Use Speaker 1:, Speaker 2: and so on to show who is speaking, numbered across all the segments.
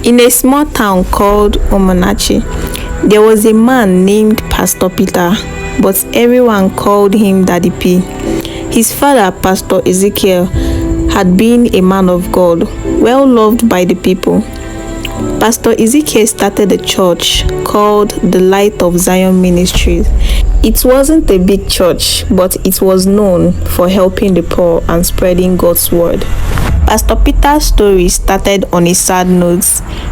Speaker 1: In a small town called Omonachi, there was a man named Pastor Peter, but everyone called him Daddy P. His father, Pastor Ezekiel, had been a man of God, well loved by the people. Pastor Ezekiel started a church called the Light of Zion Ministries. It wasn't a big church, but it was known for helping the poor and spreading God's word. Pastor Peter's story started on a sad note.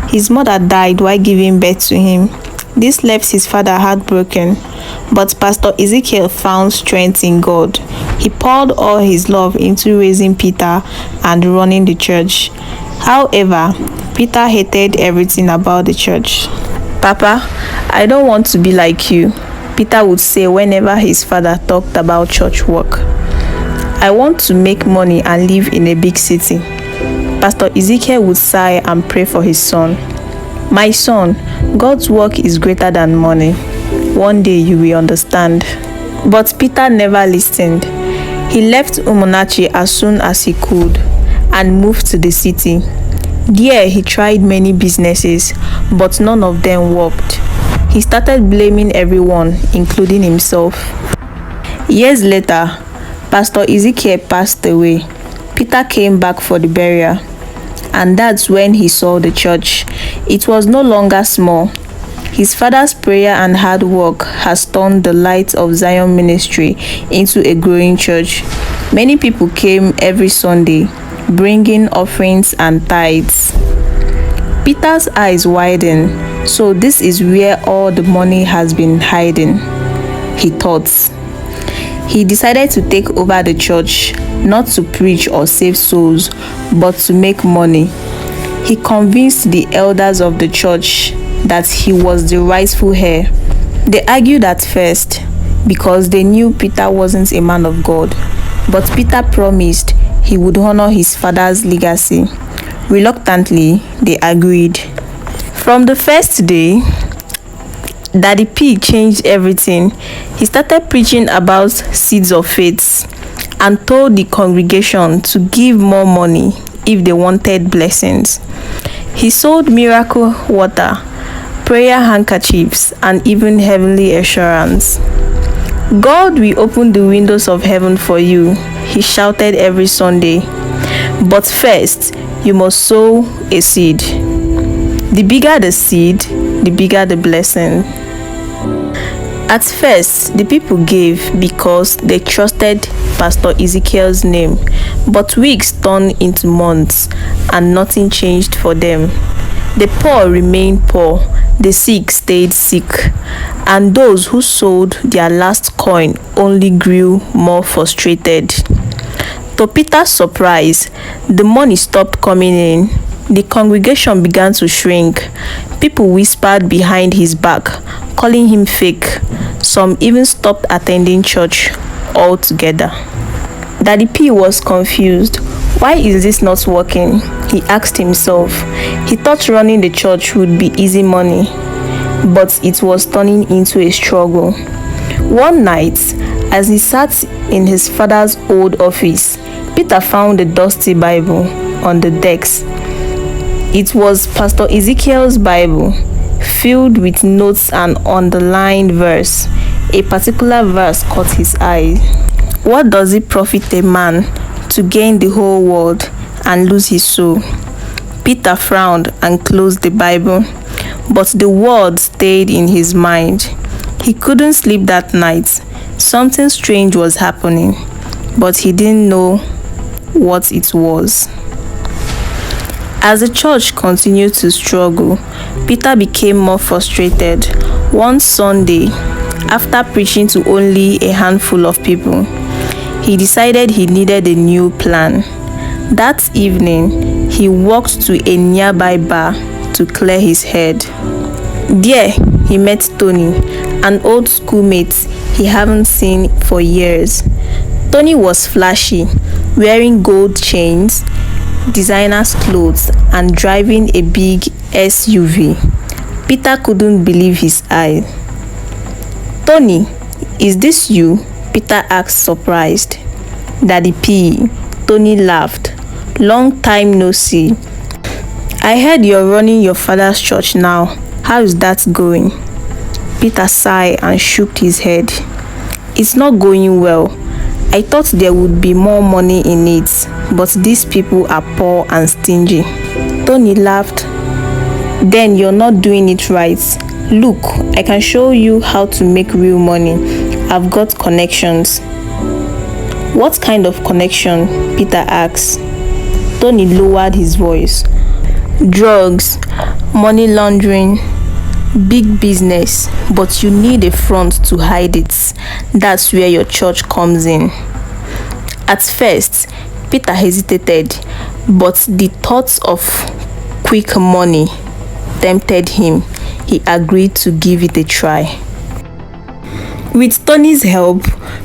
Speaker 1: His mother died while giving birth to him. This left his father heartbroken, but Pastor Ezekiel found strength in God. He poured all his love into raising Peter and running the church. However, Peter hated everything about the church. "Papa, I don't want to be like you," Peter would say whenever his father talked about church work. "I want to make money and live in a big city." Pastor Ezekiel would sigh and pray for his son. "My son, God's work is greater than money. One day you will understand." But Peter never listened. He left Omonachi as soon as he could and moved to the city. There he tried many businesses, but none of them worked. He started blaming everyone, including himself. Years later, Pastor Ezekiel passed away. Peter came back for the burial, and that's when he saw the church. It was no longer small. His father's prayer and hard work has turned the Light of Zion ministry into a growing church. Many people came every Sunday, bringing offerings and tithes. Peter's eyes widened. So this is where all the money has been hiding, he thought. He decided to take over the church, not to preach or save souls, but to make money. He convinced the elders of the church that he was the rightful heir. They argued at first because they knew Peter wasn't a man of God, but Peter promised he would honor his father's legacy. Reluctantly, they agreed. From the first day, Daddy P changed everything. He started preaching about seeds of faith and told the congregation to give more money if they wanted blessings. He sold miracle water, prayer handkerchiefs, and even heavenly assurance. "God will open the windows of heaven for you," he shouted every Sunday. "But first, you must sow a seed. The bigger the seed, the bigger the blessing." At first, the people gave because they trusted Pastor Ezekiel's name, but weeks turned into months and nothing changed for them. The poor remained poor, the sick stayed sick, and those who sold their last coin only grew more frustrated. To Peter's surprise, the money stopped coming in. The congregation began to shrink. People whispered behind his back, calling him fake. Some even stopped attending church altogether. Daddy P was confused. Why is this not working? He asked himself. He thought running the church would be easy money, but it was turning into a struggle. One night, as he sat in his father's old office, Peter found a dusty Bible on the desk. It was Pastor Ezekiel's Bible, filled with notes and underlined verse. A particular verse caught his eye. "What does it profit a man to gain the whole world and lose his soul?" Peter frowned and closed the Bible, but the words stayed in his mind. He couldn't sleep that night. Something strange was happening, but he didn't know what it was. As the church continued to struggle, Peter became more frustrated. One Sunday, after preaching to only a handful of people, he decided he needed a new plan. That evening, he walked to a nearby bar to clear his head. There, he met Tony, an old schoolmate he hadn't seen for years. Tony was flashy, wearing gold chains, designer's clothes, and driving a big SUV. Peter couldn't believe his eyes. "Tony, is this you?" Peter asked, surprised. "Daddy P," Tony laughed. "Long time no see. I heard you're running your father's church now. How is that going? Peter sighed and shook his head. It's not going well. I thought there would be more money in it, but these people are poor and stingy. Tony laughed. Then you're not doing it right. Look, I can show you how to make real money. I've got connections. What kind of connection? Peter asked. Tony lowered his voice. Drugs, money laundering, big business, but you need a front to hide it. That's where your church comes in. At first, Peter hesitated, but the thought of quick money tempted him. He agreed to give it a try. With Tony's help,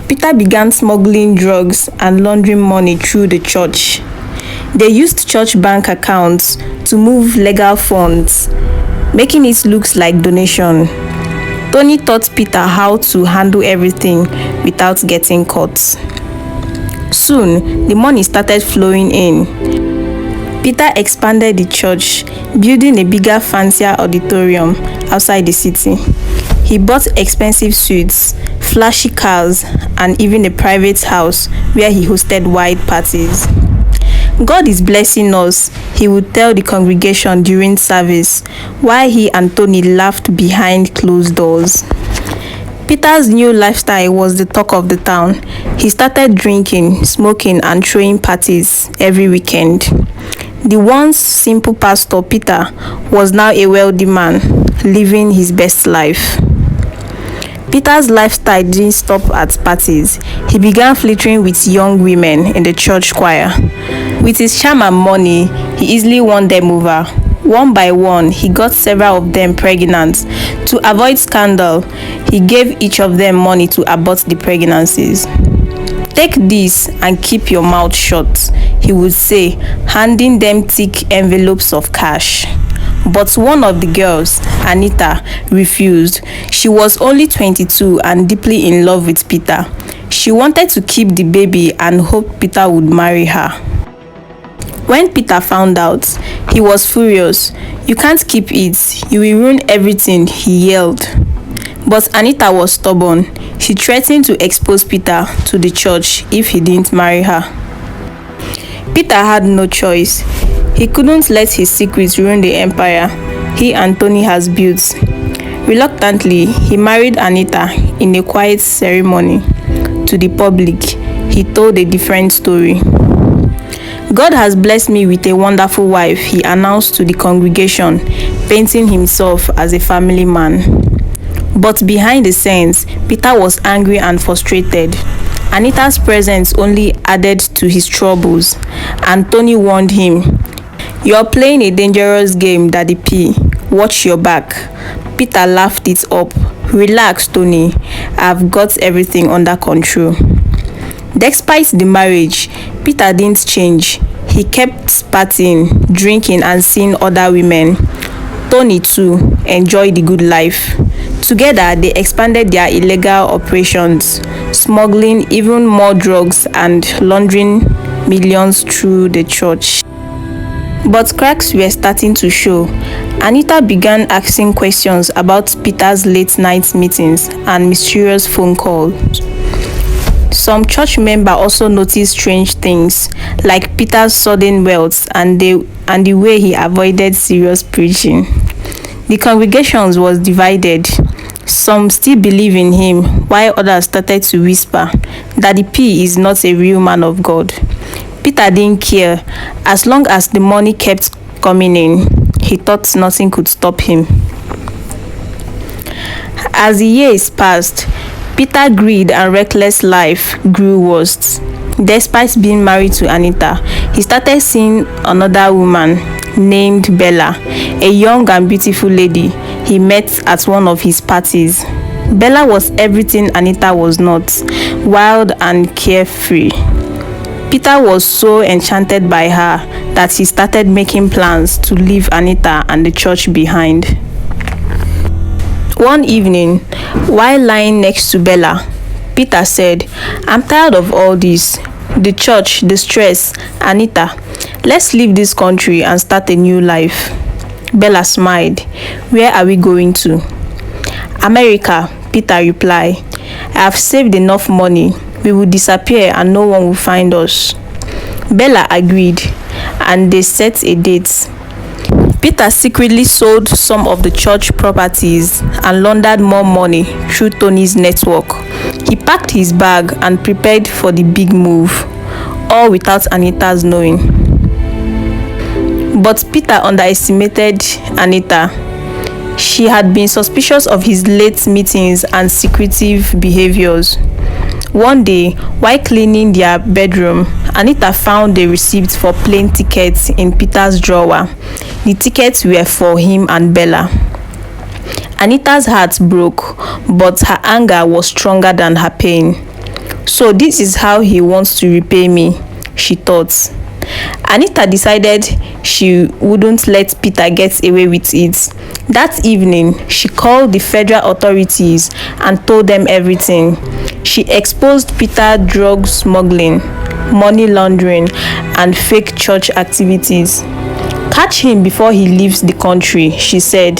Speaker 1: Peter began smuggling drugs and laundering money through the church. They used church bank accounts to move legal funds, making it look like donation. Tony taught Peter how to handle everything without getting caught. Soon, the money started flowing in. Peter expanded the church, building a bigger, fancier auditorium outside the city. He bought expensive suites, flashy cars, and even a private house where he hosted wide parties. God is blessing us, he would tell the congregation during service, while he and Tony laughed behind closed doors. Peter's new lifestyle was the talk of the town. He started drinking, smoking, and throwing parties every weekend. The once simple pastor, Peter, was now a wealthy man, living his best life. Peter's lifestyle didn't stop at parties. He began flirting with young women in the church choir. With his charm and money, he easily won them over. One by one, he got several of them pregnant. To avoid scandal, he gave each of them money to abort the pregnancies. Take this and keep your mouth shut, he would say, handing them thick envelopes of cash. But one of the girls, Anita, refused. She was only 22 and deeply in love with Peter. She wanted to keep the baby and hoped Peter would marry her. When Peter found out, he was furious. You can't keep it. You will ruin everything, he yelled. But Anita was stubborn. She threatened to expose Peter to the church if he didn't marry her. Peter had no choice. He couldn't let his secrets ruin the empire he and Tony has built. Reluctantly, he married Anita in a quiet ceremony. To the public, he told a different story. God has blessed me with a wonderful wife, he announced to the congregation, painting himself as a family man. But behind the scenes, Peter was angry and frustrated. Anita's presence only added to his troubles, and Tony warned him, "You're playing a dangerous game, Daddy P. Watch your back." Peter laughed it up. "Relax, Tony. I've got everything under control." Despite the marriage, Peter didn't change. He kept partying, drinking, and seeing other women. Tony, too, enjoyed the good life. Together, they expanded their illegal operations, smuggling even more drugs and laundering millions through the church. But cracks were starting to show. Anita began asking questions about Peter's late-night meetings and mysterious phone calls. Some church members also noticed strange things, like Peter's sudden wealth and the way he avoided serious preaching. The congregation was divided. Some still believe in him, while others started to whisper that the P is not a real man of God. Peter didn't care. As long as the money kept coming in, he thought nothing could stop him. As the years passed, Peter's greed and reckless life grew worse. Despite being married to Anita, he started seeing another woman named Bella, a young and beautiful lady he met at one of his parties. Bella was everything Anita was not, wild and carefree. Peter was so enchanted by her that he started making plans to leave Anita and the church behind. One evening, while lying next to Bella, Peter said, "I'm tired of all this. The church, the stress. Anita, Let's leave this country and start a new life. Bella smiled. Where are we going to? America, Peter replied. I have saved enough money. We will disappear and no one will find us. Bella agreed, and they set a date. Peter secretly sold some of the church properties and laundered more money through Tony's network. He packed his bag and prepared for the big move, all without Anita's knowing. But Peter underestimated Anita. She had been suspicious of his late meetings and secretive behaviors. One day, while cleaning their bedroom, Anita found a receipt for plane tickets in Peter's drawer. The tickets were for him and Bella. Anita's heart broke, but her anger was stronger than her pain. So this is how he wants to repay me, she thought. Anita decided she wouldn't let Peter get away with it. That evening, she called the federal authorities and told them everything. She exposed Peter's drug smuggling, money laundering, and fake church activities. Catch him before he leaves the country, she said.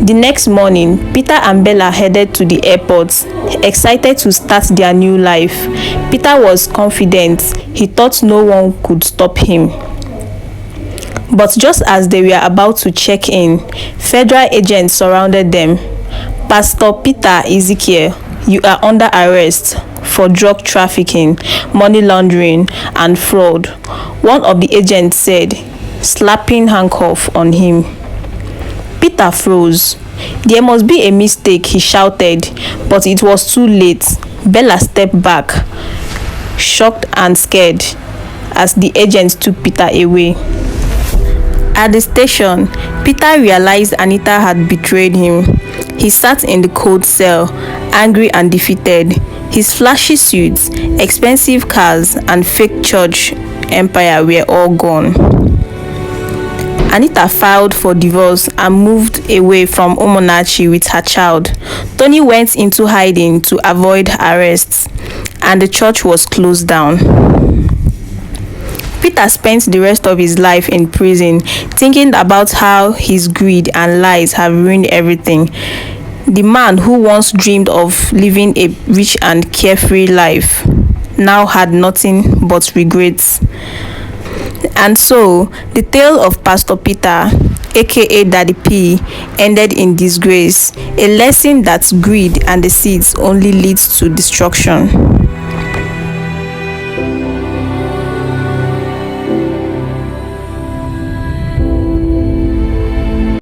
Speaker 1: The next morning, Peter and Bella headed to the airport, excited to start their new life. Peter was confident. He thought no one could stop him. But just as they were about to check in, federal agents surrounded them. Pastor Peter Ezekiel, you are under arrest for drug trafficking, money laundering, and fraud, one of the agents said, slapping handcuffs on him. Peter froze. There must be a mistake, he shouted, but it was too late. Bella stepped back, shocked and scared, as the agents took Peter away. At the station, Peter realized Anita had betrayed him. He sat in the cold cell, angry and defeated. His flashy suits, expensive cars, and fake church empire were all gone. Anita filed for divorce and moved away from Umonachi with her child. Tony went into hiding to avoid arrests, and the church was closed down. Peter spent the rest of his life in prison, thinking about how his greed and lies have ruined everything. The man who once dreamed of living a rich and carefree life now had nothing but regrets. And so, the tale of Pastor Peter, aka Daddy P, ended in disgrace, a lesson that greed and deceit only leads to destruction.